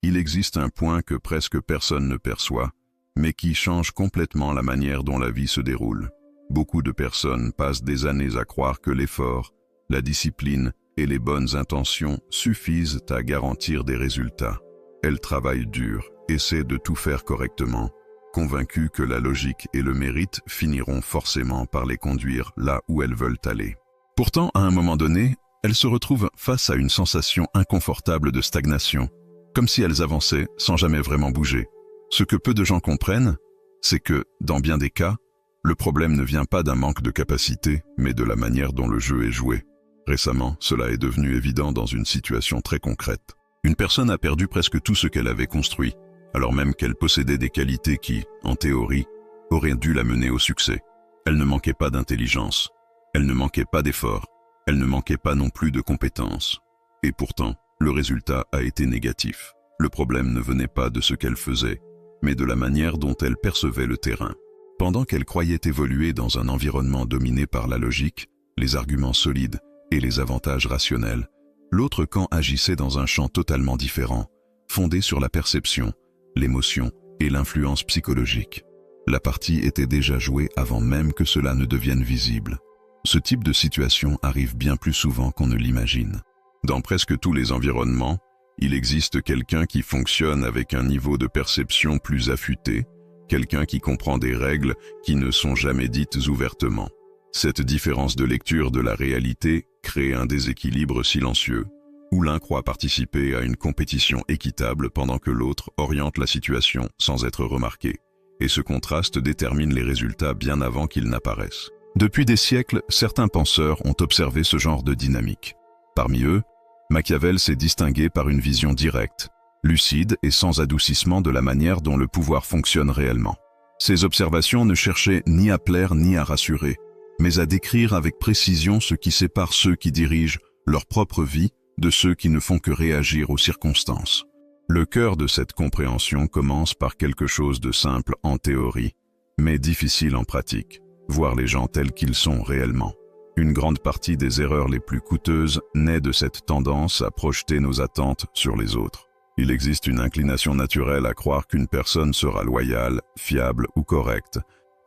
Il existe un point que presque personne ne perçoit, mais qui change complètement la manière dont la vie se déroule. Beaucoup de personnes passent des années à croire que l'effort, la discipline et les bonnes intentions suffisent à garantir des résultats. Elles travaillent dur, essaient de tout faire correctement, convaincues que la logique et le mérite finiront forcément par les conduire là où elles veulent aller. Pourtant, à un moment donné, elles se retrouvent face à une sensation inconfortable de stagnation, comme si elles avançaient sans jamais vraiment bouger. Ce que peu de gens comprennent, c'est que, dans bien des cas, le problème ne vient pas d'un manque de capacité, mais de la manière dont le jeu est joué. Récemment, cela est devenu évident dans une situation très concrète. Une personne a perdu presque tout ce qu'elle avait construit, alors même qu'elle possédait des qualités qui, en théorie, auraient dû la mener au succès. Elle ne manquait pas d'intelligence, elle ne manquait pas d'effort, elle ne manquait pas non plus de compétences. Et pourtant, le résultat a été négatif. Le problème ne venait pas de ce qu'elle faisait, mais de la manière dont elle percevait le terrain. Pendant qu'elle croyait évoluer dans un environnement dominé par la logique, les arguments solides et les avantages rationnels, l'autre camp agissait dans un champ totalement différent, fondé sur la perception, l'émotion et l'influence psychologique. La partie était déjà jouée avant même que cela ne devienne visible. Ce type de situation arrive bien plus souvent qu'on ne l'imagine. Dans presque tous les environnements, il existe quelqu'un qui fonctionne avec un niveau de perception plus affûté, quelqu'un qui comprend des règles qui ne sont jamais dites ouvertement. Cette différence de lecture de la réalité crée un déséquilibre silencieux, où l'un croit participer à une compétition équitable pendant que l'autre oriente la situation sans être remarqué. Et ce contraste détermine les résultats bien avant qu'ils n'apparaissent. Depuis des siècles, certains penseurs ont observé ce genre de dynamique. Parmi eux, Machiavel s'est distingué par une vision directe, lucide et sans adoucissement de la manière dont le pouvoir fonctionne réellement. Ses observations ne cherchaient ni à plaire ni à rassurer, mais à décrire avec précision ce qui sépare ceux qui dirigent leur propre vie de ceux qui ne font que réagir aux circonstances. Le cœur de cette compréhension commence par quelque chose de simple en théorie, mais difficile en pratique, voir les gens tels qu'ils sont réellement. Une grande partie des erreurs les plus coûteuses naît de cette tendance à projeter nos attentes sur les autres. Il existe une inclination naturelle à croire qu'une personne sera loyale, fiable ou correcte,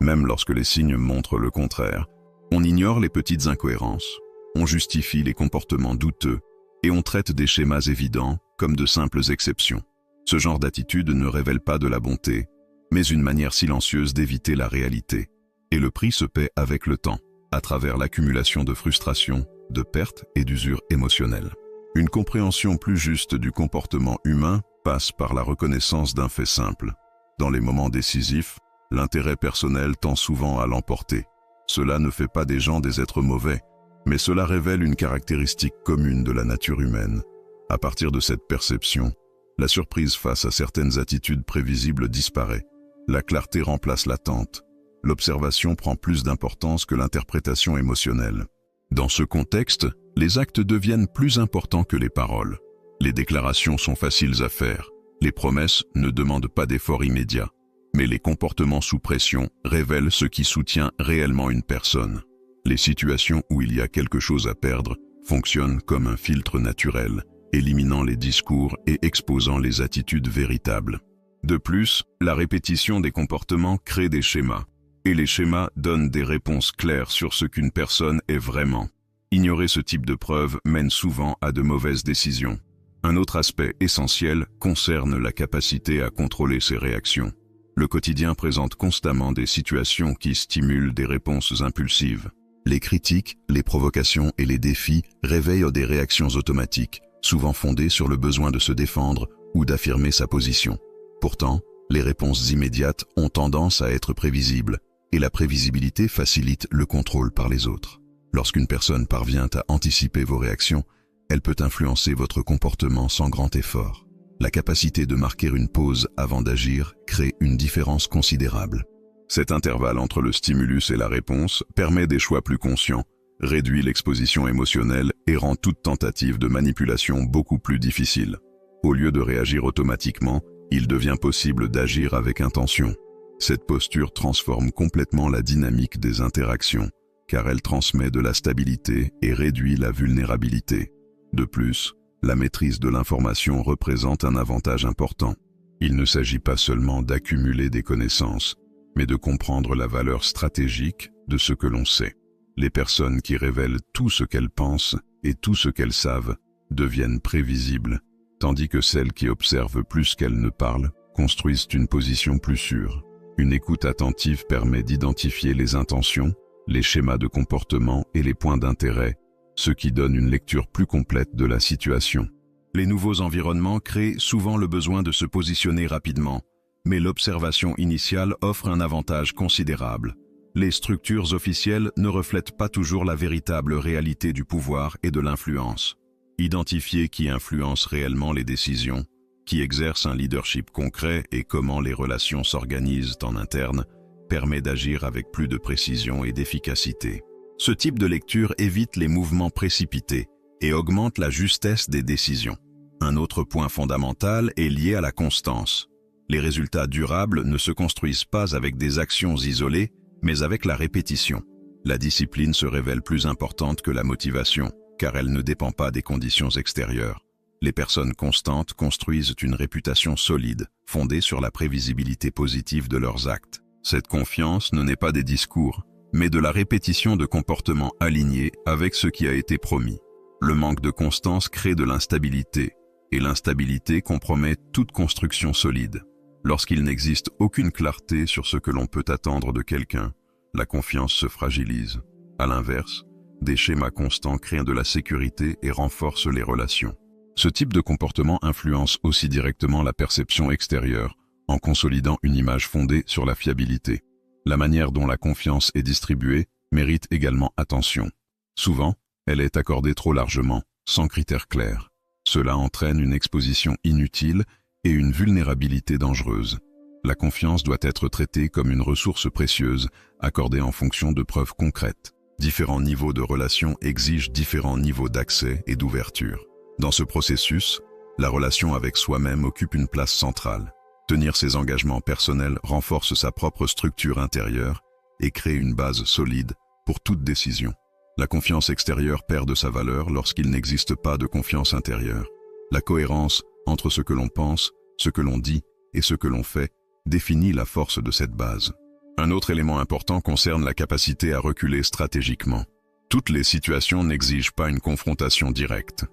même lorsque les signes montrent le contraire. On ignore les petites incohérences, on justifie les comportements douteux, et on traite des schémas évidents comme de simples exceptions. Ce genre d'attitude ne révèle pas de la bonté, mais une manière silencieuse d'éviter la réalité. Et le prix se paie avec le temps, à travers l'accumulation de frustrations, de pertes et d'usure émotionnelle. Une compréhension plus juste du comportement humain passe par la reconnaissance d'un fait simple. Dans les moments décisifs, l'intérêt personnel tend souvent à l'emporter. Cela ne fait pas des gens des êtres mauvais, mais cela révèle une caractéristique commune de la nature humaine. À partir de cette perception, la surprise face à certaines attitudes prévisibles disparaît. La clarté remplace l'attente. L'observation prend plus d'importance que l'interprétation émotionnelle. Dans ce contexte, les actes deviennent plus importants que les paroles. Les déclarations sont faciles à faire. Les promesses ne demandent pas d'effort immédiat. Mais les comportements sous pression révèlent ce qui soutient réellement une personne. Les situations où il y a quelque chose à perdre fonctionnent comme un filtre naturel, éliminant les discours et exposant les attitudes véritables. De plus, la répétition des comportements crée des schémas, et les schémas donnent des réponses claires sur ce qu'une personne est vraiment. Ignorer ce type de preuves mène souvent à de mauvaises décisions. Un autre aspect essentiel concerne la capacité à contrôler ses réactions. Le quotidien présente constamment des situations qui stimulent des réponses impulsives. Les critiques, les provocations et les défis réveillent des réactions automatiques, souvent fondées sur le besoin de se défendre ou d'affirmer sa position. Pourtant, les réponses immédiates ont tendance à être prévisibles, et la prévisibilité facilite le contrôle par les autres. Lorsqu'une personne parvient à anticiper vos réactions, elle peut influencer votre comportement sans grand effort. La capacité de marquer une pause avant d'agir crée une différence considérable. Cet intervalle entre le stimulus et la réponse permet des choix plus conscients, réduit l'exposition émotionnelle et rend toute tentative de manipulation beaucoup plus difficile. Au lieu de réagir automatiquement, il devient possible d'agir avec intention. Cette posture transforme complètement la dynamique des interactions, car elle transmet de la stabilité et réduit la vulnérabilité. De plus, la maîtrise de l'information représente un avantage important. Il ne s'agit pas seulement d'accumuler des connaissances, mais de comprendre la valeur stratégique de ce que l'on sait. Les personnes qui révèlent tout ce qu'elles pensent et tout ce qu'elles savent deviennent prévisibles, tandis que celles qui observent plus qu'elles ne parlent construisent une position plus sûre. Une écoute attentive permet d'identifier les intentions, les schémas de comportement et les points d'intérêt, ce qui donne une lecture plus complète de la situation. Les nouveaux environnements créent souvent le besoin de se positionner rapidement, mais l'observation initiale offre un avantage considérable. Les structures officielles ne reflètent pas toujours la véritable réalité du pouvoir et de l'influence. Identifier qui influence réellement les décisions, qui exerce un leadership concret et comment les relations s'organisent en interne, permet d'agir avec plus de précision et d'efficacité. Ce type de lecture évite les mouvements précipités et augmente la justesse des décisions. Un autre point fondamental est lié à la constance. Les résultats durables ne se construisent pas avec des actions isolées, mais avec la répétition. La discipline se révèle plus importante que la motivation, car elle ne dépend pas des conditions extérieures. Les personnes constantes construisent une réputation solide, fondée sur la prévisibilité positive de leurs actes. Cette confiance ne naît pas des discours, mais de la répétition de comportements alignés avec ce qui a été promis. Le manque de constance crée de l'instabilité, et l'instabilité compromet toute construction solide. Lorsqu'il n'existe aucune clarté sur ce que l'on peut attendre de quelqu'un, la confiance se fragilise. À l'inverse, des schémas constants créent de la sécurité et renforcent les relations. Ce type de comportement influence aussi directement la perception extérieure, en consolidant une image fondée sur la fiabilité. La manière dont la confiance est distribuée mérite également attention. Souvent, elle est accordée trop largement, sans critères clairs. Cela entraîne une exposition inutile et une vulnérabilité dangereuse. La confiance doit être traitée comme une ressource précieuse, accordée en fonction de preuves concrètes. Différents niveaux de relations exigent différents niveaux d'accès et d'ouverture. Dans ce processus, la relation avec soi-même occupe une place centrale. Tenir ses engagements personnels renforce sa propre structure intérieure et crée une base solide pour toute décision. La confiance extérieure perd de sa valeur lorsqu'il n'existe pas de confiance intérieure. La cohérence entre ce que l'on pense, ce que l'on dit et ce que l'on fait définit la force de cette base. Un autre élément important concerne la capacité à reculer stratégiquement. Toutes les situations n'exigent pas une confrontation directe.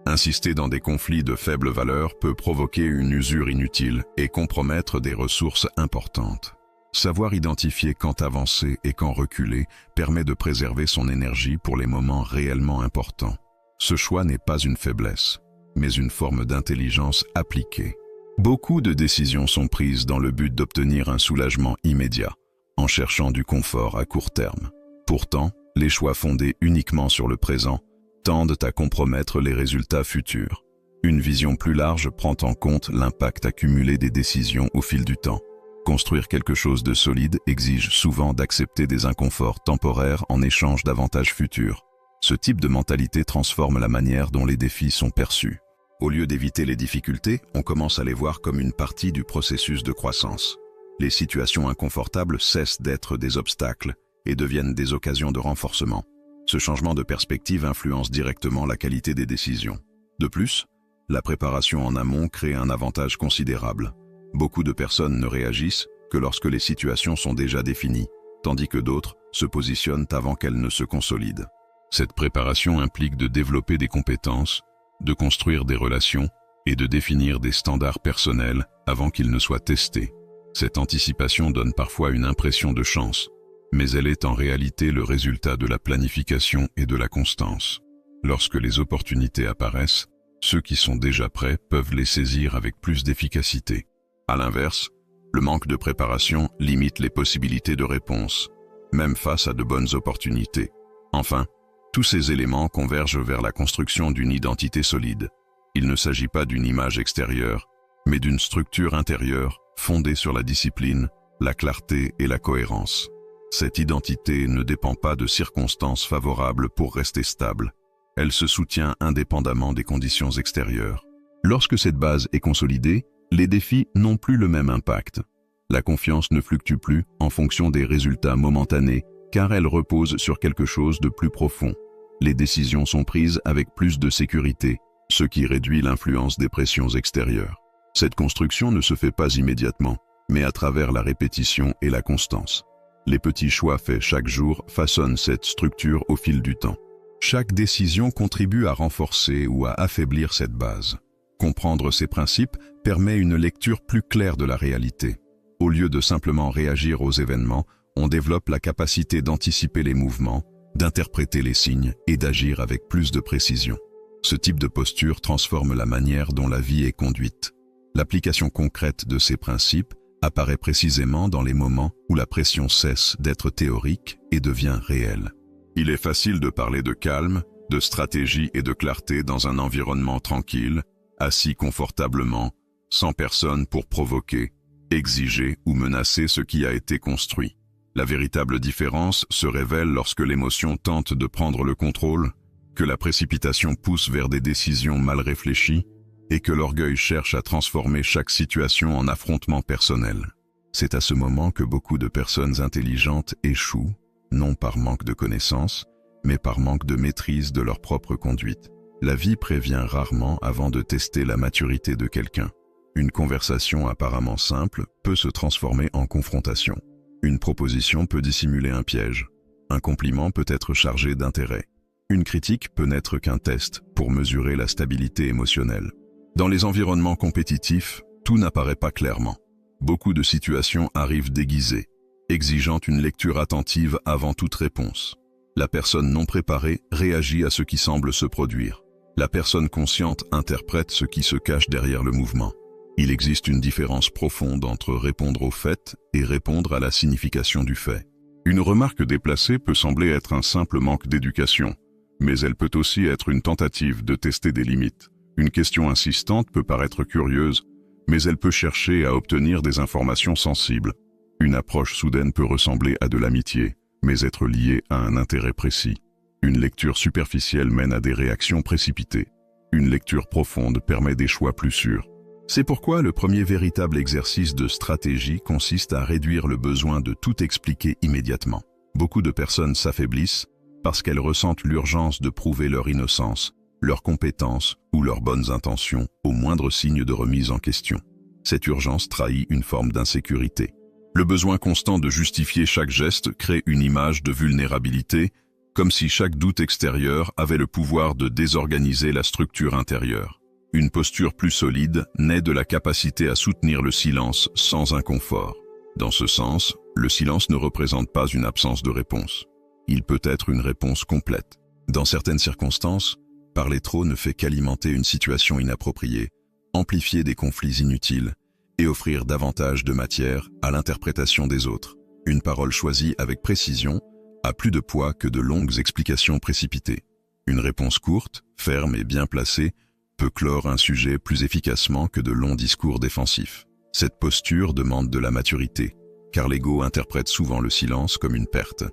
Insister dans des conflits de faible valeur peut provoquer une usure inutile et compromettre des ressources importantes. Savoir identifier quand avancer et quand reculer permet de préserver son énergie pour les moments réellement importants. Ce choix n'est pas une faiblesse, mais une forme d'intelligence appliquée. Beaucoup de décisions sont prises dans le but d'obtenir un soulagement immédiat, en cherchant du confort à court terme. Pourtant, les choix fondés uniquement sur le présent tendent à compromettre les résultats futurs. Une vision plus large prend en compte l'impact accumulé des décisions au fil du temps. Construire quelque chose de solide exige souvent d'accepter des inconforts temporaires en échange d'avantages futurs. Ce type de mentalité transforme la manière dont les défis sont perçus. Au lieu d'éviter les difficultés, on commence à les voir comme une partie du processus de croissance. Les situations inconfortables cessent d'être des obstacles et deviennent des occasions de renforcement. Ce changement de perspective influence directement la qualité des décisions. De plus, la préparation en amont crée un avantage considérable. Beaucoup de personnes ne réagissent que lorsque les situations sont déjà définies, tandis que d'autres se positionnent avant qu'elles ne se consolident. Cette préparation implique de développer des compétences, de construire des relations et de définir des standards personnels avant qu'ils ne soient testés. Cette anticipation donne parfois une impression de chance, mais elle est en réalité le résultat de la planification et de la constance. Lorsque les opportunités apparaissent, ceux qui sont déjà prêts peuvent les saisir avec plus d'efficacité. À l'inverse, le manque de préparation limite les possibilités de réponse, même face à de bonnes opportunités. Enfin, tous ces éléments convergent vers la construction d'une identité solide. Il ne s'agit pas d'une image extérieure, mais d'une structure intérieure fondée sur la discipline, la clarté et la cohérence. Cette identité ne dépend pas de circonstances favorables pour rester stable. Elle se soutient indépendamment des conditions extérieures. Lorsque cette base est consolidée, les défis n'ont plus le même impact. La confiance ne fluctue plus en fonction des résultats momentanés, car elle repose sur quelque chose de plus profond. Les décisions sont prises avec plus de sécurité, ce qui réduit l'influence des pressions extérieures. Cette construction ne se fait pas immédiatement, mais à travers la répétition et la constance. Les petits choix faits chaque jour façonnent cette structure au fil du temps. Chaque décision contribue à renforcer ou à affaiblir cette base. Comprendre ces principes permet une lecture plus claire de la réalité. Au lieu de simplement réagir aux événements, on développe la capacité d'anticiper les mouvements, d'interpréter les signes et d'agir avec plus de précision. Ce type de posture transforme la manière dont la vie est conduite. L'application concrète de ces principes apparaît précisément dans les moments où la pression cesse d'être théorique et devient réelle. Il est facile de parler de calme, de stratégie et de clarté dans un environnement tranquille, assis confortablement, sans personne pour provoquer, exiger ou menacer ce qui a été construit. La véritable différence se révèle lorsque l'émotion tente de prendre le contrôle, que la précipitation pousse vers des décisions mal réfléchies et que l'orgueil cherche à transformer chaque situation en affrontement personnel. C'est à ce moment que beaucoup de personnes intelligentes échouent, non par manque de connaissances, mais par manque de maîtrise de leur propre conduite. La vie prévient rarement avant de tester la maturité de quelqu'un. Une conversation apparemment simple peut se transformer en confrontation. Une proposition peut dissimuler un piège. Un compliment peut être chargé d'intérêt. Une critique peut n'être qu'un test pour mesurer la stabilité émotionnelle. Dans les environnements compétitifs, tout n'apparaît pas clairement. Beaucoup de situations arrivent déguisées, exigeant une lecture attentive avant toute réponse. La personne non préparée réagit à ce qui semble se produire. La personne consciente interprète ce qui se cache derrière le mouvement. Il existe une différence profonde entre répondre au fait et répondre à la signification du fait. Une remarque déplacée peut sembler être un simple manque d'éducation, mais elle peut aussi être une tentative de tester des limites. Une question insistante peut paraître curieuse, mais elle peut chercher à obtenir des informations sensibles. Une approche soudaine peut ressembler à de l'amitié, mais être liée à un intérêt précis. Une lecture superficielle mène à des réactions précipitées. Une lecture profonde permet des choix plus sûrs. C'est pourquoi le premier véritable exercice de stratégie consiste à réduire le besoin de tout expliquer immédiatement. Beaucoup de personnes s'affaiblissent parce qu'elles ressentent l'urgence de prouver leur innocence, leurs compétences ou leurs bonnes intentions au moindre signe de remise en question. Cette urgence trahit une forme d'insécurité. Le besoin constant de justifier chaque geste crée une image de vulnérabilité, comme si chaque doute extérieur avait le pouvoir de désorganiser la structure intérieure. Une posture plus solide naît de la capacité à soutenir le silence sans inconfort. Dans ce sens, le silence ne représente pas une absence de réponse. Il peut être une réponse complète. Dans certaines circonstances, parler trop ne fait qu'alimenter une situation inappropriée, amplifier des conflits inutiles et offrir davantage de matière à l'interprétation des autres. Une parole choisie avec précision a plus de poids que de longues explications précipitées. Une réponse courte, ferme et bien placée peut clore un sujet plus efficacement que de longs discours défensifs. Cette posture demande de la maturité, car l'ego interprète souvent le silence comme une perte.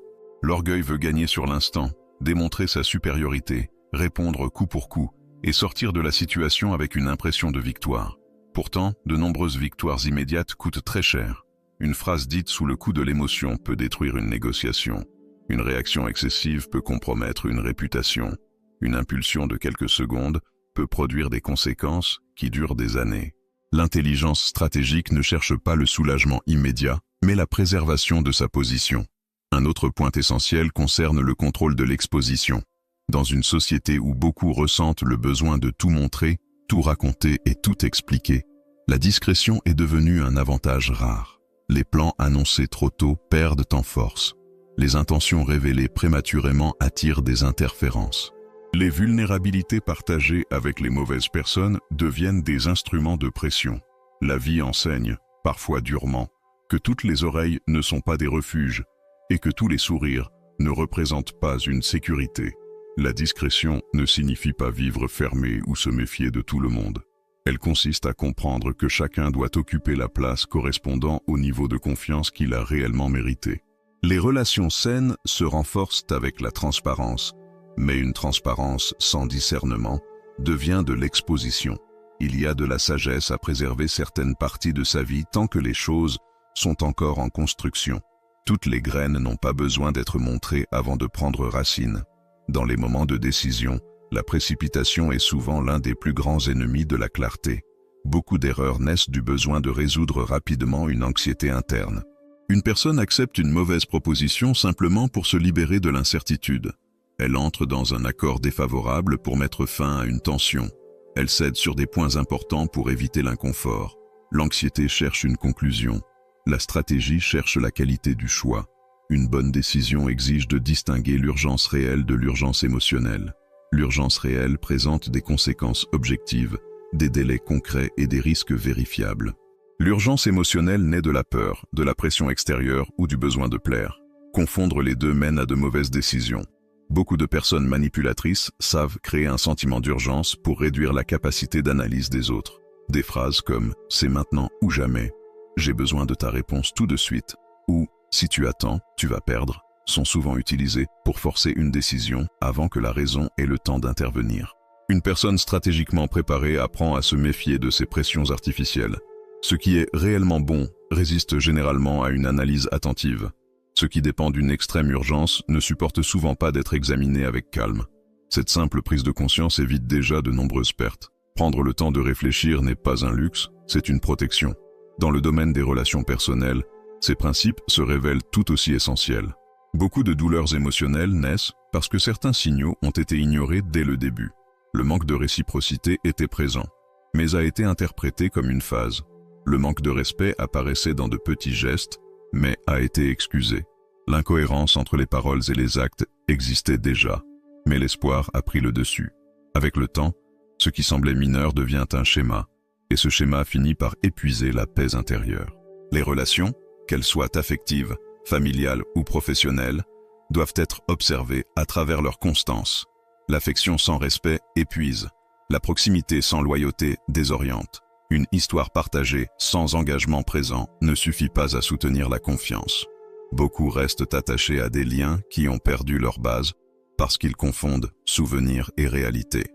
L'orgueil veut gagner sur l'instant, démontrer sa supériorité, répondre coup pour coup et sortir de la situation avec une impression de victoire. Pourtant, de nombreuses victoires immédiates coûtent très cher. Une phrase dite sous le coup de l'émotion peut détruire une négociation. Une réaction excessive peut compromettre une réputation. Une impulsion de quelques secondes peut produire des conséquences qui durent des années. L'intelligence stratégique ne cherche pas le soulagement immédiat, mais la préservation de sa position. Un autre point essentiel concerne le contrôle de l'exposition. Dans une société où beaucoup ressentent le besoin de tout montrer, tout raconter et tout expliquer, la discrétion est devenue un avantage rare. Les plans annoncés trop tôt perdent en force. Les intentions révélées prématurément attirent des interférences. Les vulnérabilités partagées avec les mauvaises personnes deviennent des instruments de pression. La vie enseigne, parfois durement, que toutes les oreilles ne sont pas des refuges et que tous les sourires ne représentent pas une sécurité. La discrétion ne signifie pas vivre fermé ou se méfier de tout le monde. Elle consiste à comprendre que chacun doit occuper la place correspondant au niveau de confiance qu'il a réellement mérité. Les relations saines se renforcent avec la transparence, mais une transparence sans discernement devient de l'exposition. Il y a de la sagesse à préserver certaines parties de sa vie tant que les choses sont encore en construction. Toutes les graines n'ont pas besoin d'être montrées avant de prendre racine. Dans les moments de décision, La précipitation est souvent l'un des plus grands ennemis de la clarté. Beaucoup d'erreurs naissent du besoin de résoudre rapidement une anxiété interne. Une personne accepte une mauvaise proposition simplement pour se libérer de l'incertitude. Elle entre dans un accord défavorable pour mettre fin à une tension. Elle cède sur des points importants pour éviter l'inconfort. L'anxiété cherche une conclusion. La stratégie cherche la qualité du choix. Une bonne décision exige de distinguer l'urgence réelle de l'urgence émotionnelle. L'urgence réelle présente des conséquences objectives, des délais concrets et des risques vérifiables. L'urgence émotionnelle naît de la peur, de la pression extérieure ou du besoin de plaire. Confondre les deux mène à de mauvaises décisions. Beaucoup de personnes manipulatrices savent créer un sentiment d'urgence pour réduire la capacité d'analyse des autres. Des phrases comme « c'est maintenant ou jamais »,« j'ai besoin de ta réponse tout de suite » ou « si tu attends, tu vas perdre » sont souvent utilisées pour forcer une décision avant que la raison ait le temps d'intervenir. Une personne stratégiquement préparée apprend à se méfier de ces pressions artificielles. Ce qui est réellement bon résiste généralement à une analyse attentive. Ce qui dépend d'une extrême urgence ne supporte souvent pas d'être examiné avec calme. Cette simple prise de conscience évite déjà de nombreuses pertes. Prendre le temps de réfléchir n'est pas un luxe, c'est une protection. Dans le domaine des relations personnelles, ces principes se révèlent tout aussi essentiels. Beaucoup de douleurs émotionnelles naissent parce que certains signaux ont été ignorés dès le début. Le manque de réciprocité était présent, mais a été interprété comme une phase. Le manque de respect apparaissait dans de petits gestes, mais a été excusé. L'incohérence entre les paroles et les actes existait déjà, mais l'espoir a pris le dessus. Avec le temps, ce qui semblait mineur devient un schéma, et ce schéma finit par épuiser la paix intérieure. Les relations, qu'elles soient affectives, familiales ou professionnelles, doivent être observées à travers leur constance. L'affection sans respect épuise, la proximité sans loyauté désoriente. Une histoire partagée sans engagement présent ne suffit pas à soutenir la confiance. Beaucoup restent attachés à des liens qui ont perdu leur base parce qu'ils confondent souvenir et réalité.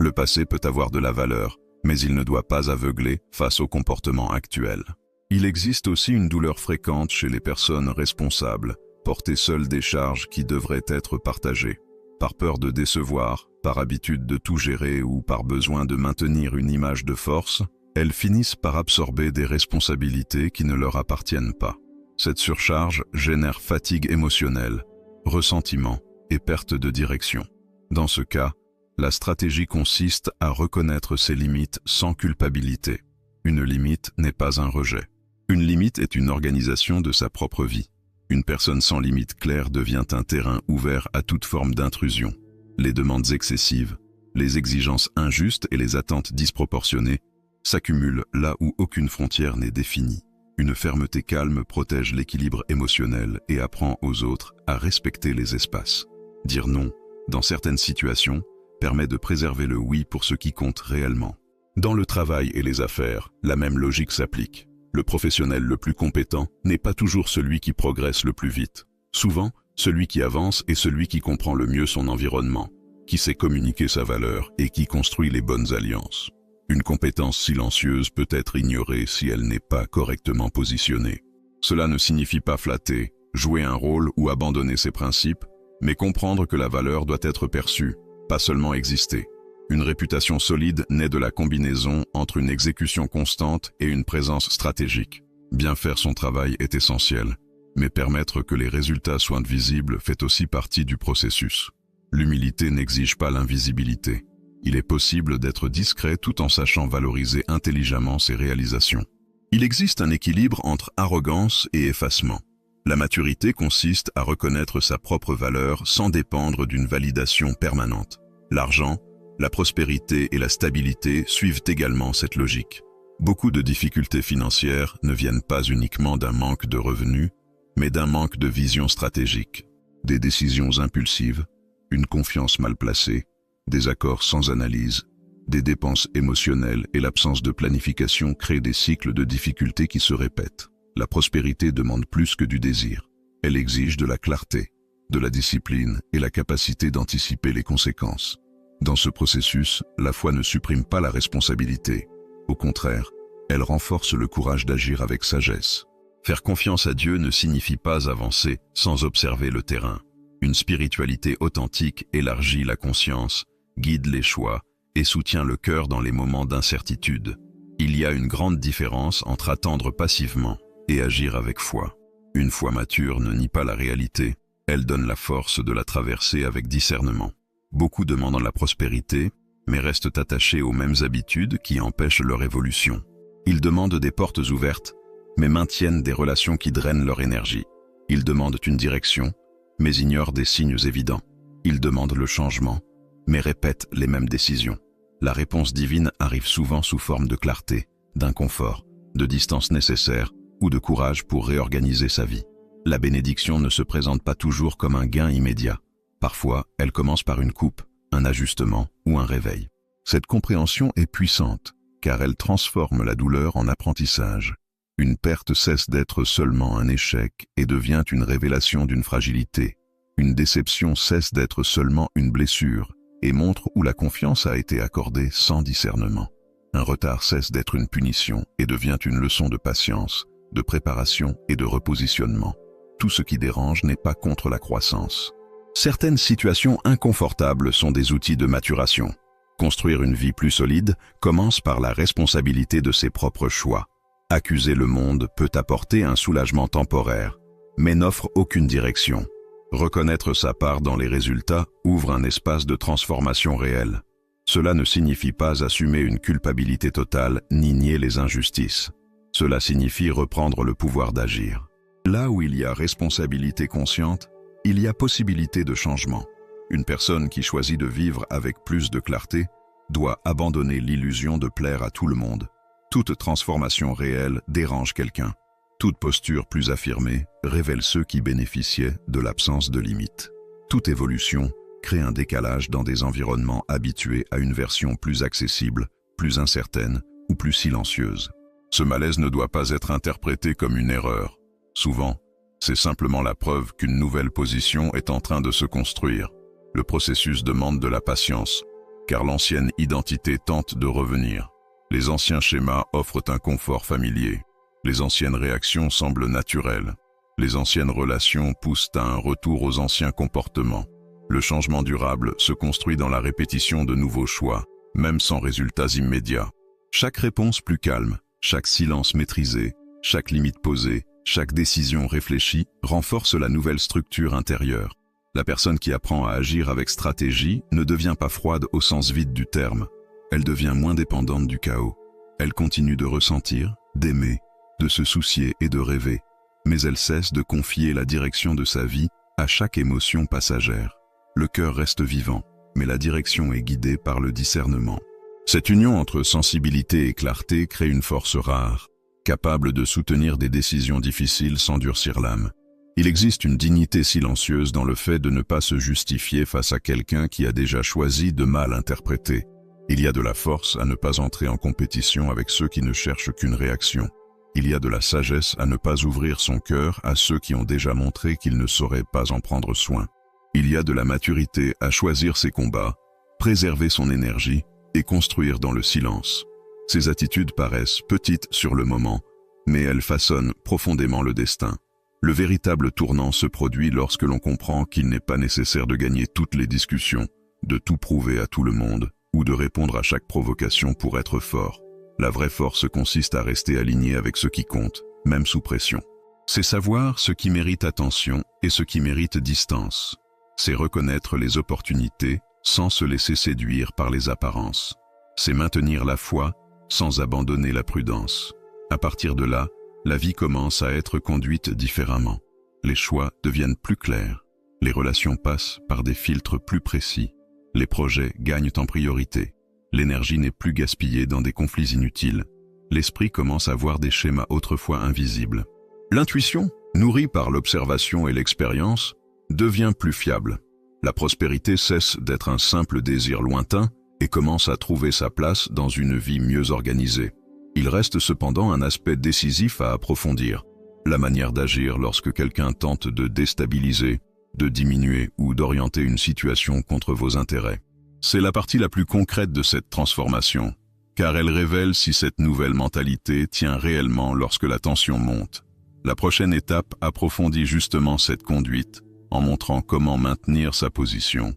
Le passé peut avoir de la valeur, mais il ne doit pas aveugler face au comportement actuel. Il existe aussi une douleur fréquente chez les personnes responsables, porter seules des charges qui devraient être partagées. Par peur de décevoir, par habitude de tout gérer ou par besoin de maintenir une image de force, elles finissent par absorber des responsabilités qui ne leur appartiennent pas. Cette surcharge génère fatigue émotionnelle, ressentiment et perte de direction. Dans ce cas, la stratégie consiste à reconnaître ses limites sans culpabilité. Une limite n'est pas un rejet. Une limite est une organisation de sa propre vie. Une personne sans limite claire devient un terrain ouvert à toute forme d'intrusion. Les demandes excessives, les exigences injustes et les attentes disproportionnées s'accumulent là où aucune frontière n'est définie. Une fermeté calme protège l'équilibre émotionnel et apprend aux autres à respecter les espaces. Dire non, dans certaines situations, permet de préserver le oui pour ce qui compte réellement. Dans le travail et les affaires, la même logique s'applique. Le professionnel le plus compétent n'est pas toujours celui qui progresse le plus vite. Souvent, celui qui avance est celui qui comprend le mieux son environnement, qui sait communiquer sa valeur et qui construit les bonnes alliances. Une compétence silencieuse peut être ignorée si elle n'est pas correctement positionnée. Cela ne signifie pas flatter, jouer un rôle ou abandonner ses principes, mais comprendre que la valeur doit être perçue, pas seulement exister. Une réputation solide naît de la combinaison entre une exécution constante et une présence stratégique. Bien faire son travail est essentiel, mais permettre que les résultats soient visibles fait aussi partie du processus. L'humilité n'exige pas l'invisibilité. Il est possible d'être discret tout en sachant valoriser intelligemment ses réalisations. Il existe un équilibre entre arrogance et effacement. La maturité consiste à reconnaître sa propre valeur sans dépendre d'une validation permanente. L'argent, la prospérité et la stabilité suivent également cette logique. Beaucoup de difficultés financières ne viennent pas uniquement d'un manque de revenus, mais d'un manque de vision stratégique. Des décisions impulsives, une confiance mal placée, des accords sans analyse, des dépenses émotionnelles et l'absence de planification créent des cycles de difficultés qui se répètent. La prospérité demande plus que du désir. Elle exige de la clarté, de la discipline et la capacité d'anticiper les conséquences. Dans ce processus, la foi ne supprime pas la responsabilité. Au contraire, elle renforce le courage d'agir avec sagesse. Faire confiance à Dieu ne signifie pas avancer sans observer le terrain. Une spiritualité authentique élargit la conscience, guide les choix et soutient le cœur dans les moments d'incertitude. Il y a une grande différence entre attendre passivement et agir avec foi. Une foi mature ne nie pas la réalité, elle donne la force de la traverser avec discernement. Beaucoup demandent la prospérité, mais restent attachés aux mêmes habitudes qui empêchent leur évolution. Ils demandent des portes ouvertes, mais maintiennent des relations qui drainent leur énergie. Ils demandent une direction, mais ignorent des signes évidents. Ils demandent le changement, mais répètent les mêmes décisions. La réponse divine arrive souvent sous forme de clarté, d'inconfort, de distance nécessaire ou de courage pour réorganiser sa vie. La bénédiction ne se présente pas toujours comme un gain immédiat. Parfois, elle commence par une coupe, un ajustement ou un réveil. Cette compréhension est puissante, car elle transforme la douleur en apprentissage. Une perte cesse d'être seulement un échec et devient une révélation d'une fragilité. Une déception cesse d'être seulement une blessure et montre où la confiance a été accordée sans discernement. Un retard cesse d'être une punition et devient une leçon de patience, de préparation et de repositionnement. Tout ce qui dérange n'est pas contre la croissance. Certaines situations inconfortables sont des outils de maturation. Construire une vie plus solide commence par la responsabilité de ses propres choix. Accuser le monde peut apporter un soulagement temporaire, mais n'offre aucune direction. Reconnaître sa part dans les résultats ouvre un espace de transformation réelle. Cela ne signifie pas assumer une culpabilité totale ni nier les injustices. Cela signifie reprendre le pouvoir d'agir. Là où il y a responsabilité consciente, il y a possibilité de changement. Une personne qui choisit de vivre avec plus de clarté doit abandonner l'illusion de plaire à tout le monde. Toute transformation réelle dérange quelqu'un. Toute posture plus affirmée révèle ceux qui bénéficiaient de l'absence de limites. Toute évolution crée un décalage dans des environnements habitués à une version plus accessible, plus incertaine ou plus silencieuse. Ce malaise ne doit pas être interprété comme une erreur. Souvent, c'est simplement la preuve qu'une nouvelle position est en train de se construire. Le processus demande de la patience, car l'ancienne identité tente de revenir. Les anciens schémas offrent un confort familier. Les anciennes réactions semblent naturelles. Les anciennes relations poussent à un retour aux anciens comportements. Le changement durable se construit dans la répétition de nouveaux choix, même sans résultats immédiats. Chaque réponse plus calme, chaque silence maîtrisé, chaque limite posée, chaque décision réfléchie renforce la nouvelle structure intérieure. La personne qui apprend à agir avec stratégie ne devient pas froide au sens vide du terme. Elle devient moins dépendante du chaos. Elle continue de ressentir, d'aimer, de se soucier et de rêver, mais elle cesse de confier la direction de sa vie à chaque émotion passagère. Le cœur reste vivant, mais la direction est guidée par le discernement. Cette union entre sensibilité et clarté crée une force rare, capable de soutenir des décisions difficiles sans durcir l'âme. Il existe une dignité silencieuse dans le fait de ne pas se justifier face à quelqu'un qui a déjà choisi de mal interpréter. Il y a de la force à ne pas entrer en compétition avec ceux qui ne cherchent qu'une réaction. Il y a de la sagesse à ne pas ouvrir son cœur à ceux qui ont déjà montré qu'ils ne sauraient pas en prendre soin. Il y a de la maturité à choisir ses combats, préserver son énergie et construire dans le silence. Ces attitudes paraissent petites sur le moment, mais elles façonnent profondément le destin. Le véritable tournant se produit lorsque l'on comprend qu'il n'est pas nécessaire de gagner toutes les discussions, de tout prouver à tout le monde, ou de répondre à chaque provocation pour être fort. La vraie force consiste à rester aligné avec ce qui compte, même sous pression. C'est savoir ce qui mérite attention et ce qui mérite distance. C'est reconnaître les opportunités sans se laisser séduire par les apparences. C'est maintenir la foi sans abandonner la prudence. À partir de là, la vie commence à être conduite différemment. Les choix deviennent plus clairs. Les relations passent par des filtres plus précis. Les projets gagnent en priorité. L'énergie n'est plus gaspillée dans des conflits inutiles. L'esprit commence à voir des schémas autrefois invisibles. L'intuition, nourrie par l'observation et l'expérience, devient plus fiable. La prospérité cesse d'être un simple désir lointain et commence à trouver sa place dans une vie mieux organisée. Il reste cependant un aspect décisif à approfondir, la manière d'agir lorsque quelqu'un tente de déstabiliser, de diminuer ou d'orienter une situation contre vos intérêts. C'est la partie la plus concrète de cette transformation, car elle révèle si cette nouvelle mentalité tient réellement lorsque la tension monte. La prochaine étape approfondit justement cette conduite, en montrant comment maintenir sa position,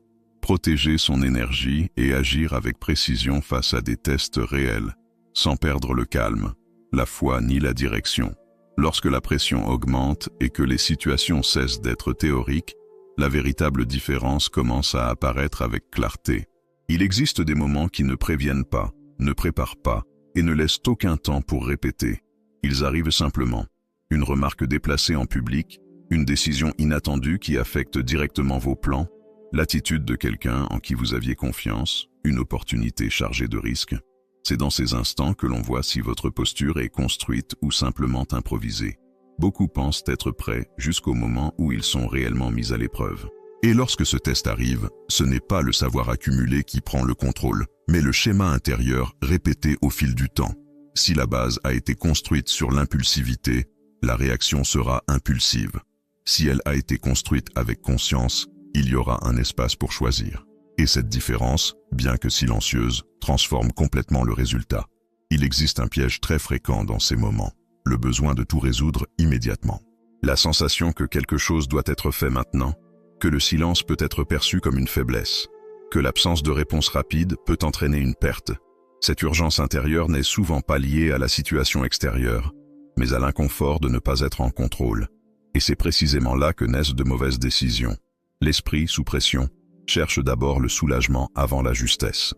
protéger son énergie et agir avec précision face à des tests réels, sans perdre le calme, la foi ni la direction. Lorsque la pression augmente et que les situations cessent d'être théoriques, la véritable différence commence à apparaître avec clarté. Il existe des moments qui ne préviennent pas, ne préparent pas et ne laissent aucun temps pour répéter. Ils arrivent simplement. Une remarque déplacée en public, une décision inattendue qui affecte directement vos plans, l'attitude de quelqu'un en qui vous aviez confiance, une opportunité chargée de risques. C'est dans ces instants que l'on voit si votre posture est construite ou simplement improvisée. Beaucoup pensent être prêts jusqu'au moment où ils sont réellement mis à l'épreuve. Et lorsque ce test arrive, ce n'est pas le savoir accumulé qui prend le contrôle, mais le schéma intérieur répété au fil du temps. Si la base a été construite sur l'impulsivité, la réaction sera impulsive. Si elle a été construite avec conscience, il y aura un espace pour choisir. Et cette différence, bien que silencieuse, transforme complètement le résultat. Il existe un piège très fréquent dans ces moments, le besoin de tout résoudre immédiatement. La sensation que quelque chose doit être fait maintenant, que le silence peut être perçu comme une faiblesse, que l'absence de réponse rapide peut entraîner une perte. Cette urgence intérieure n'est souvent pas liée à la situation extérieure, mais à l'inconfort de ne pas être en contrôle. Et c'est précisément là que naissent de mauvaises décisions. L'esprit, sous pression, cherche d'abord le soulagement avant la justesse.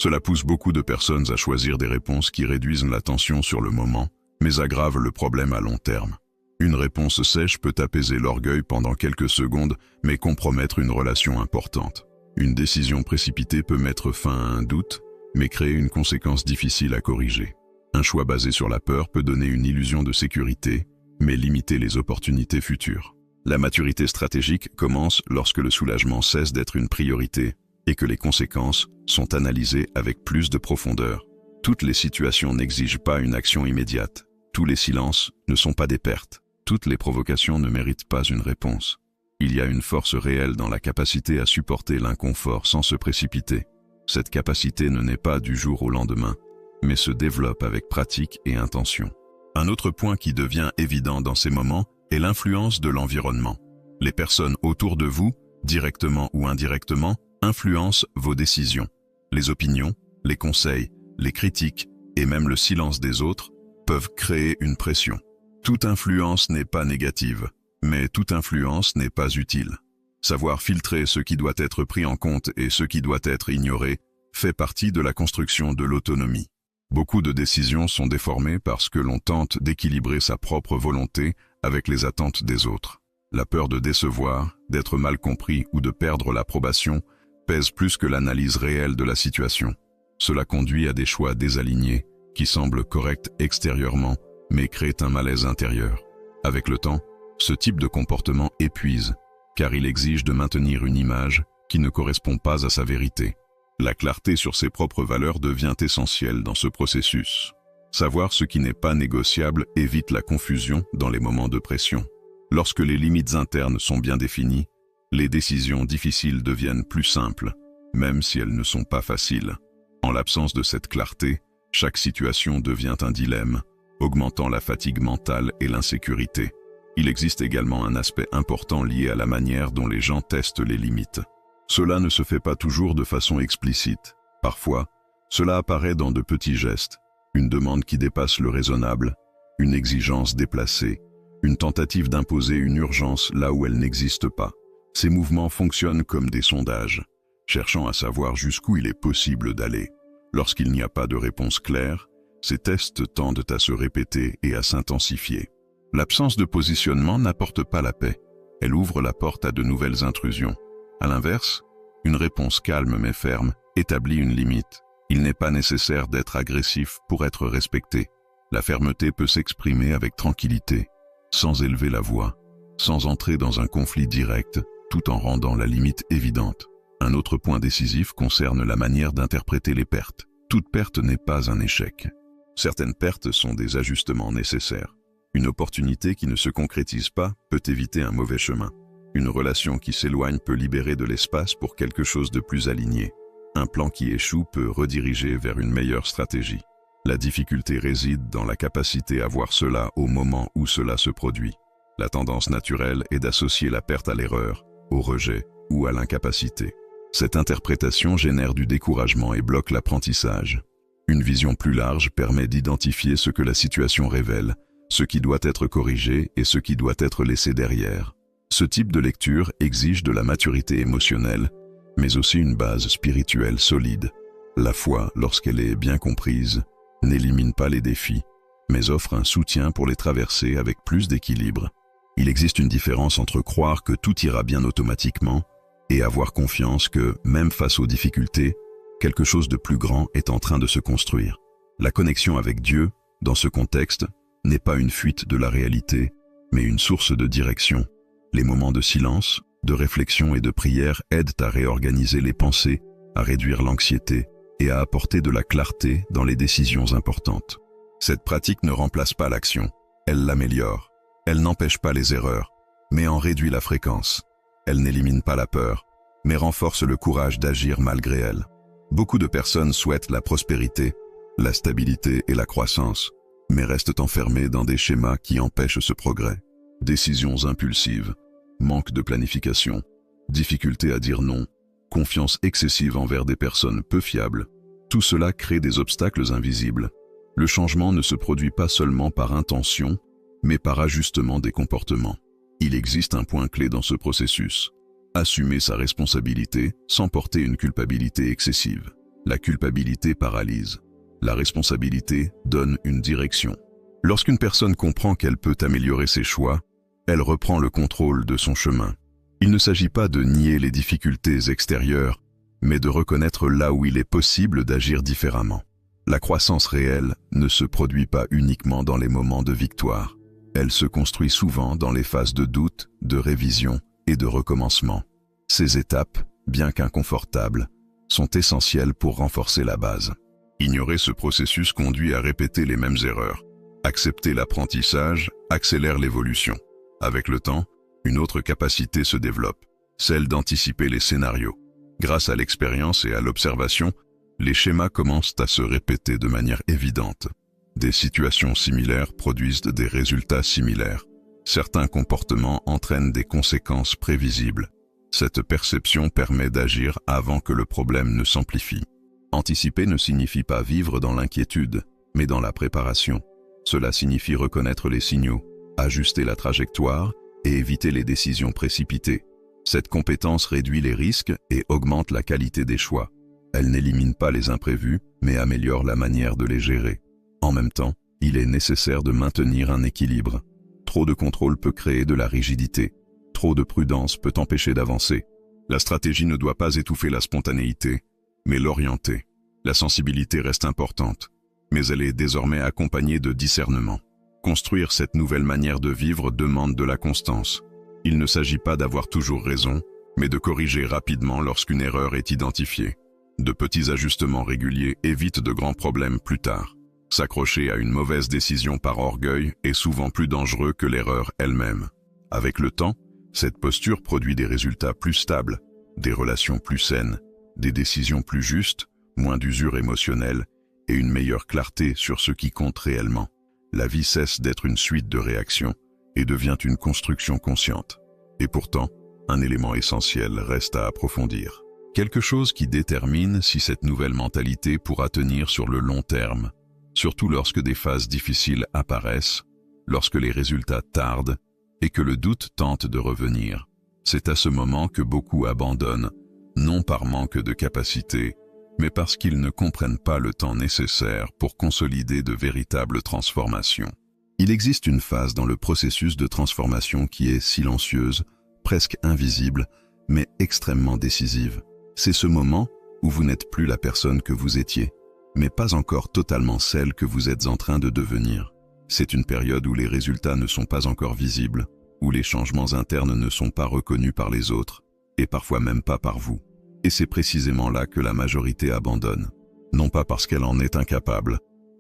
Cela pousse beaucoup de personnes à choisir des réponses qui réduisent la tension sur le moment, mais aggravent le problème à long terme. Une réponse sèche peut apaiser l'orgueil pendant quelques secondes, mais compromettre une relation importante. Une décision précipitée peut mettre fin à un doute, mais créer une conséquence difficile à corriger. Un choix basé sur la peur peut donner une illusion de sécurité, mais limiter les opportunités futures. La maturité stratégique commence lorsque le soulagement cesse d'être une priorité et que les conséquences sont analysées avec plus de profondeur. Toutes les situations n'exigent pas une action immédiate. Tous les silences ne sont pas des pertes. Toutes les provocations ne méritent pas une réponse. Il y a une force réelle dans la capacité à supporter l'inconfort sans se précipiter. Cette capacité ne naît pas du jour au lendemain, mais se développe avec pratique et intention. Un autre point qui devient évident dans ces moments est l'influence de l'environnement. Les personnes autour de vous, directement ou indirectement, influencent vos décisions. Les opinions, les conseils, les critiques et même le silence des autres peuvent créer une pression. Toute influence n'est pas négative, mais toute influence n'est pas utile. Savoir filtrer ce qui doit être pris en compte et ce qui doit être ignoré fait partie de la construction de l'autonomie. Beaucoup de décisions sont déformées parce que l'on tente d'équilibrer sa propre volonté avec les attentes des autres. La peur de décevoir, d'être mal compris ou de perdre l'approbation pèse plus que l'analyse réelle de la situation. Cela conduit à des choix désalignés qui semblent corrects extérieurement mais créent un malaise intérieur. Avec le temps, ce type de comportement épuise, car il exige de maintenir une image qui ne correspond pas à sa vérité. La clarté sur ses propres valeurs devient essentielle dans ce processus. Savoir ce qui n'est pas négociable évite la confusion dans les moments de pression. Lorsque les limites internes sont bien définies, les décisions difficiles deviennent plus simples, même si elles ne sont pas faciles. En l'absence de cette clarté, chaque situation devient un dilemme, augmentant la fatigue mentale et l'insécurité. Il existe également un aspect important lié à la manière dont les gens testent les limites. Cela ne se fait pas toujours de façon explicite. Parfois, cela apparaît dans de petits gestes, une demande qui dépasse le raisonnable, une exigence déplacée, une tentative d'imposer une urgence là où elle n'existe pas. Ces mouvements fonctionnent comme des sondages, cherchant à savoir jusqu'où il est possible d'aller. Lorsqu'il n'y a pas de réponse claire, ces tests tendent à se répéter et à s'intensifier. L'absence de positionnement n'apporte pas la paix. Elle ouvre la porte à de nouvelles intrusions. À l'inverse, une réponse calme mais ferme établit une limite. Il n'est pas nécessaire d'être agressif pour être respecté. La fermeté peut s'exprimer avec tranquillité, sans élever la voix, sans entrer dans un conflit direct, tout en rendant la limite évidente. Un autre point décisif concerne la manière d'interpréter les pertes. Toute perte n'est pas un échec. Certaines pertes sont des ajustements nécessaires. Une opportunité qui ne se concrétise pas peut éviter un mauvais chemin. Une relation qui s'éloigne peut libérer de l'espace pour quelque chose de plus aligné. Un plan qui échoue peut rediriger vers une meilleure stratégie. La difficulté réside dans la capacité à voir cela au moment où cela se produit. La tendance naturelle est d'associer la perte à l'erreur, au rejet ou à l'incapacité. Cette interprétation génère du découragement et bloque l'apprentissage. Une vision plus large permet d'identifier ce que la situation révèle, ce qui doit être corrigé et ce qui doit être laissé derrière. Ce type de lecture exige de la maturité émotionnelle, mais aussi une base spirituelle solide. La foi, lorsqu'elle est bien comprise, n'élimine pas les défis, mais offre un soutien pour les traverser avec plus d'équilibre. Il existe une différence entre croire que tout ira bien automatiquement et avoir confiance que, même face aux difficultés, quelque chose de plus grand est en train de se construire. La connexion avec Dieu, dans ce contexte, n'est pas une fuite de la réalité, mais une source de direction. Les moments de silence, de réflexion et de prière aident à réorganiser les pensées, à réduire l'anxiété et à apporter de la clarté dans les décisions importantes. Cette pratique ne remplace pas l'action, elle l'améliore. Elle n'empêche pas les erreurs, mais en réduit la fréquence. Elle n'élimine pas la peur, mais renforce le courage d'agir malgré elle. Beaucoup de personnes souhaitent la prospérité, la stabilité et la croissance, mais restent enfermées dans des schémas qui empêchent ce progrès. Décisions impulsives, manque de planification, difficulté à dire non, confiance excessive envers des personnes peu fiables, tout cela crée des obstacles invisibles. Le changement ne se produit pas seulement par intention, mais par ajustement des comportements. Il existe un point clé dans ce processus. Assumer sa responsabilité sans porter une culpabilité excessive. La culpabilité paralyse. La responsabilité donne une direction. Lorsqu'une personne comprend qu'elle peut améliorer ses choix, elle reprend le contrôle de son chemin. Il ne s'agit pas de nier les difficultés extérieures, mais de reconnaître là où il est possible d'agir différemment. La croissance réelle ne se produit pas uniquement dans les moments de victoire. Elle se construit souvent dans les phases de doute, de révision et de recommencement. Ces étapes, bien qu'inconfortables, sont essentielles pour renforcer la base. Ignorer ce processus conduit à répéter les mêmes erreurs. Accepter l'apprentissage accélère l'évolution. Avec le temps, une autre capacité se développe, celle d'anticiper les scénarios. Grâce à l'expérience et à l'observation, les schémas commencent à se répéter de manière évidente. Des situations similaires produisent des résultats similaires. Certains comportements entraînent des conséquences prévisibles. Cette perception permet d'agir avant que le problème ne s'amplifie. Anticiper ne signifie pas vivre dans l'inquiétude, mais dans la préparation. Cela signifie reconnaître les signaux, ajuster la trajectoire et éviter les décisions précipitées. Cette compétence réduit les risques et augmente la qualité des choix. Elle n'élimine pas les imprévus, mais améliore la manière de les gérer. En même temps, il est nécessaire de maintenir un équilibre. Trop de contrôle peut créer de la rigidité. Trop de prudence peut empêcher d'avancer. La stratégie ne doit pas étouffer la spontanéité, mais l'orienter. La sensibilité reste importante, mais elle est désormais accompagnée de discernement. Construire cette nouvelle manière de vivre demande de la constance. Il ne s'agit pas d'avoir toujours raison, mais de corriger rapidement lorsqu'une erreur est identifiée. De petits ajustements réguliers évitent de grands problèmes plus tard. S'accrocher à une mauvaise décision par orgueil est souvent plus dangereux que l'erreur elle-même. Avec le temps, cette posture produit des résultats plus stables, des relations plus saines, des décisions plus justes, moins d'usure émotionnelle et une meilleure clarté sur ce qui compte réellement. La vie cesse d'être une suite de réactions et devient une construction consciente. Et pourtant, un élément essentiel reste à approfondir. Quelque chose qui détermine si cette nouvelle mentalité pourra tenir sur le long terme, surtout lorsque des phases difficiles apparaissent, lorsque les résultats tardent et que le doute tente de revenir. C'est à ce moment que beaucoup abandonnent, non par manque de capacité, mais parce qu'ils ne comprennent pas le temps nécessaire pour consolider de véritables transformations. Il existe une phase dans le processus de transformation qui est silencieuse, presque invisible, mais extrêmement décisive. C'est ce moment où vous n'êtes plus la personne que vous étiez, mais pas encore totalement celle que vous êtes en train de devenir. C'est une période où les résultats ne sont pas encore visibles, où les changements internes ne sont pas reconnus par les autres, et parfois même pas par vous. Et c'est précisément là que la majorité abandonne. Non pas parce qu'elle en est incapable,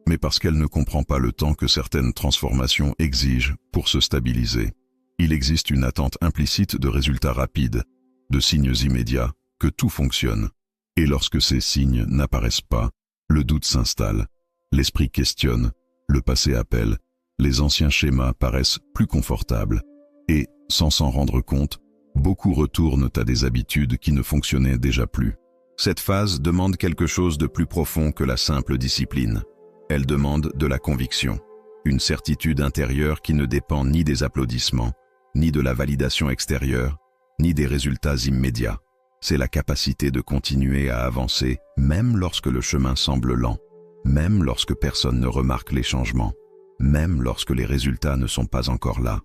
mais parce qu'elle ne comprend pas le temps que certaines transformations exigent pour se stabiliser. Il existe une attente implicite de résultats rapides, de signes immédiats, que tout fonctionne. Et lorsque ces signes n'apparaissent pas, le doute s'installe, l'esprit questionne, le passé appelle, les anciens schémas paraissent plus confortables. Et, sans s'en rendre compte, Beaucoup retournent à des habitudes qui ne fonctionnaient déjà plus. Cette phase demande quelque chose de plus profond que la simple discipline. Elle demande de la conviction, une certitude intérieure qui ne dépend ni des applaudissements, ni de la validation extérieure, ni des résultats immédiats. C'est la capacité de continuer à avancer même lorsque le chemin semble lent, même lorsque personne ne remarque les changements, même lorsque les résultats ne sont pas encore là.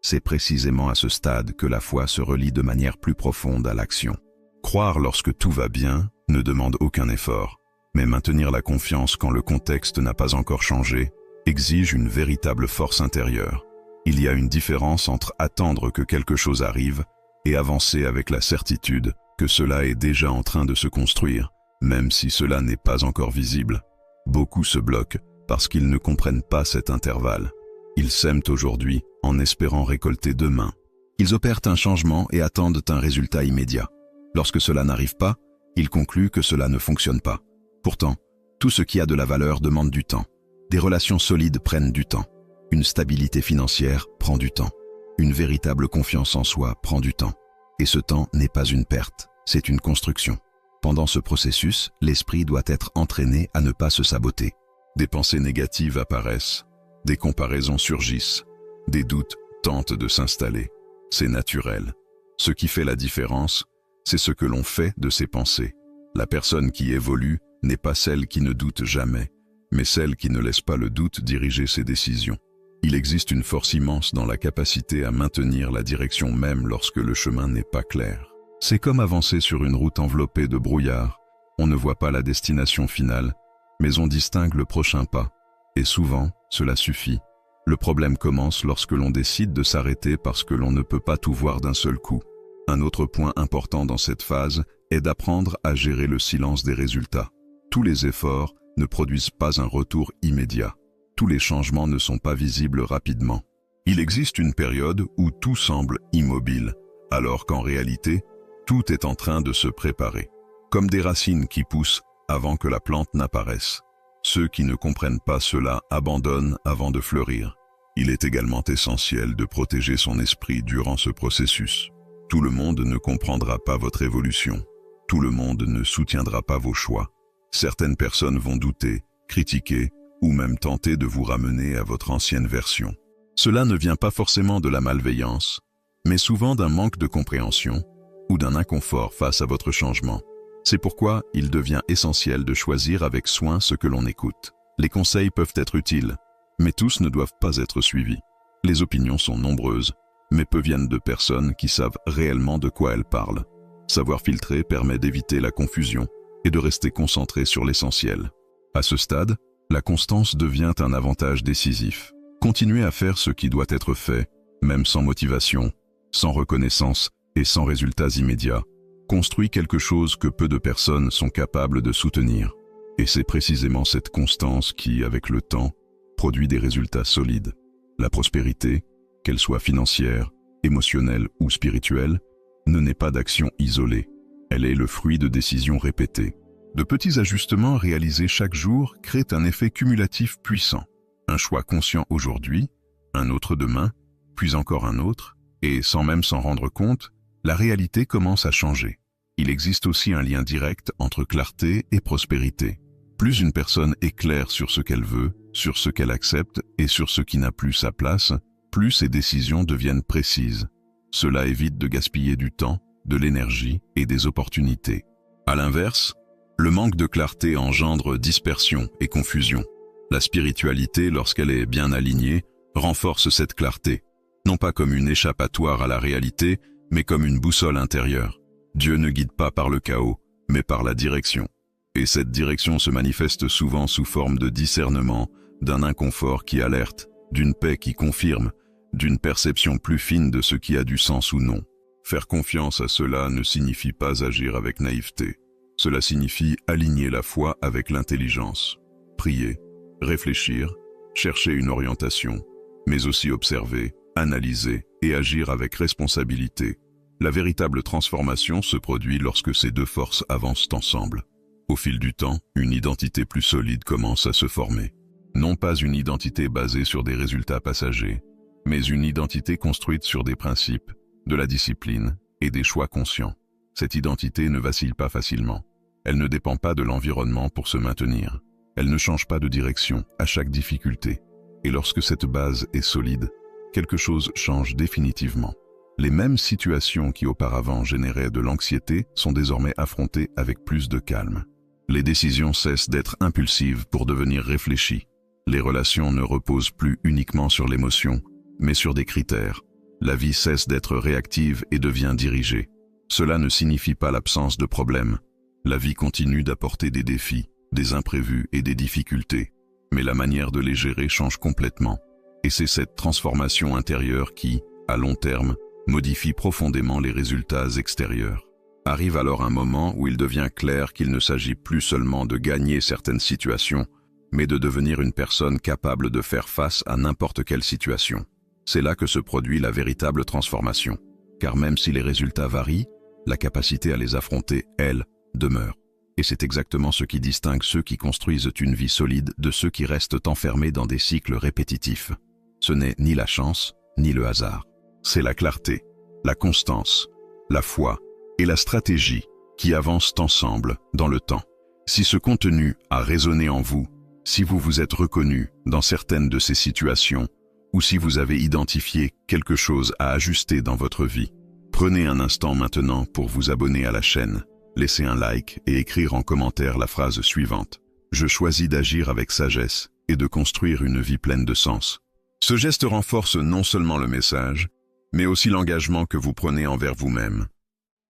C'est précisément à ce stade que la foi se relie de manière plus profonde à l'action. Croire lorsque tout va bien ne demande aucun effort, mais maintenir la confiance quand le contexte n'a pas encore changé exige une véritable force intérieure. Il y a une différence entre attendre que quelque chose arrive et avancer avec la certitude que cela est déjà en train de se construire, même si cela n'est pas encore visible. Beaucoup se bloquent parce qu'ils ne comprennent pas cet intervalle. Ils sèment aujourd'hui en espérant récolter demain. Ils opèrent un changement et attendent un résultat immédiat. Lorsque cela n'arrive pas, ils concluent que cela ne fonctionne pas. Pourtant, tout ce qui a de la valeur demande du temps. Des relations solides prennent du temps. Une stabilité financière prend du temps. Une véritable confiance en soi prend du temps. Et ce temps n'est pas une perte, c'est une construction. Pendant ce processus, l'esprit doit être entraîné à ne pas se saboter. Des pensées négatives apparaissent, des comparaisons surgissent, des doutes tentent de s'installer. C'est naturel. Ce qui fait la différence, c'est ce que l'on fait de ces pensées. La personne qui évolue n'est pas celle qui ne doute jamais, mais celle qui ne laisse pas le doute diriger ses décisions. Il existe une force immense dans la capacité à maintenir la direction même lorsque le chemin n'est pas clair. C'est comme avancer sur une route enveloppée de brouillard. On ne voit pas la destination finale, mais on distingue le prochain pas. Et souvent, cela suffit. Le problème commence lorsque l'on décide de s'arrêter parce que l'on ne peut pas tout voir d'un seul coup. Un autre point important dans cette phase est d'apprendre à gérer le silence des résultats. Tous les efforts ne produisent pas un retour immédiat. Tous les changements ne sont pas visibles rapidement. Il existe une période où tout semble immobile, alors qu'en réalité, tout est en train de se préparer. Comme des racines qui poussent avant que la plante n'apparaisse. Ceux qui ne comprennent pas cela abandonnent avant de fleurir. Il est également essentiel de protéger son esprit durant ce processus. Tout le monde ne comprendra pas votre évolution. Tout le monde ne soutiendra pas vos choix. Certaines personnes vont douter, critiquer, ou même tenter de vous ramener à votre ancienne version. Cela ne vient pas forcément de la malveillance, mais souvent d'un manque de compréhension ou d'un inconfort face à votre changement. C'est pourquoi il devient essentiel de choisir avec soin ce que l'on écoute. Les conseils peuvent être utiles, mais tous ne doivent pas être suivis. Les opinions sont nombreuses, mais peu viennent de personnes qui savent réellement de quoi elles parlent. Savoir filtrer permet d'éviter la confusion et de rester concentré sur l'essentiel. À ce stade, la constance devient un avantage décisif. Continuez à faire ce qui doit être fait, même sans motivation, sans reconnaissance et sans résultats immédiats. Construit quelque chose que peu de personnes sont capables de soutenir. Et c'est précisément cette constance qui, avec le temps, produit des résultats solides. La prospérité, qu'elle soit financière, émotionnelle ou spirituelle, ne naît pas d'action isolée. Elle est le fruit de décisions répétées. De petits ajustements réalisés chaque jour créent un effet cumulatif puissant. Un choix conscient aujourd'hui, un autre demain, puis encore un autre, et sans même s'en rendre compte, la réalité commence à changer. Il existe aussi un lien direct entre clarté et prospérité. Plus une personne est claire sur ce qu'elle veut, sur ce qu'elle accepte et sur ce qui n'a plus sa place, plus ses décisions deviennent précises. Cela évite de gaspiller du temps, de l'énergie et des opportunités. À l'inverse, le manque de clarté engendre dispersion et confusion. La spiritualité, lorsqu'elle est bien alignée, renforce cette clarté, non pas comme une échappatoire à la réalité, mais comme une boussole intérieure. Dieu ne guide pas par le chaos, mais par la direction. Et cette direction se manifeste souvent sous forme de discernement, d'un inconfort qui alerte, d'une paix qui confirme, d'une perception plus fine de ce qui a du sens ou non. Faire confiance à cela ne signifie pas agir avec naïveté. Cela signifie aligner la foi avec l'intelligence. Prier, réfléchir, chercher une orientation, mais aussi observer, analyser et agir avec responsabilité. La véritable transformation se produit lorsque ces deux forces avancent ensemble. Au fil du temps, une identité plus solide commence à se former. Non pas une identité basée sur des résultats passagers, mais une identité construite sur des principes, de la discipline et des choix conscients. Cette identité ne vacille pas facilement. Elle ne dépend pas de l'environnement pour se maintenir. Elle ne change pas de direction à chaque difficulté. Et lorsque cette base est solide, quelque chose change définitivement. Les mêmes situations qui auparavant généraient de l'anxiété sont désormais affrontées avec plus de calme. Les décisions cessent d'être impulsives pour devenir réfléchies. Les relations ne reposent plus uniquement sur l'émotion, mais sur des critères. La vie cesse d'être réactive et devient dirigée. Cela ne signifie pas l'absence de problèmes. La vie continue d'apporter des défis, des imprévus et des difficultés. Mais la manière de les gérer change complètement. Et c'est cette transformation intérieure qui, à long terme, modifie profondément les résultats extérieurs. Arrive alors un moment où il devient clair qu'il ne s'agit plus seulement de gagner certaines situations, mais de devenir une personne capable de faire face à n'importe quelle situation. C'est là que se produit la véritable transformation. Car même si les résultats varient, la capacité à les affronter, elle, demeure. Et c'est exactement ce qui distingue ceux qui construisent une vie solide de ceux qui restent enfermés dans des cycles répétitifs. Ce n'est ni la chance, ni le hasard. C'est la clarté, la constance, la foi et la stratégie qui avancent ensemble dans le temps. Si ce contenu a résonné en vous, si vous vous êtes reconnu dans certaines de ces situations, ou si vous avez identifié quelque chose à ajuster dans votre vie, prenez un instant maintenant pour vous abonner à la chaîne, laisser un like et écrire en commentaire la phrase suivante. Je choisis d'agir avec sagesse et de construire une vie pleine de sens. Ce geste renforce non seulement le message, mais aussi l'engagement que vous prenez envers vous-même.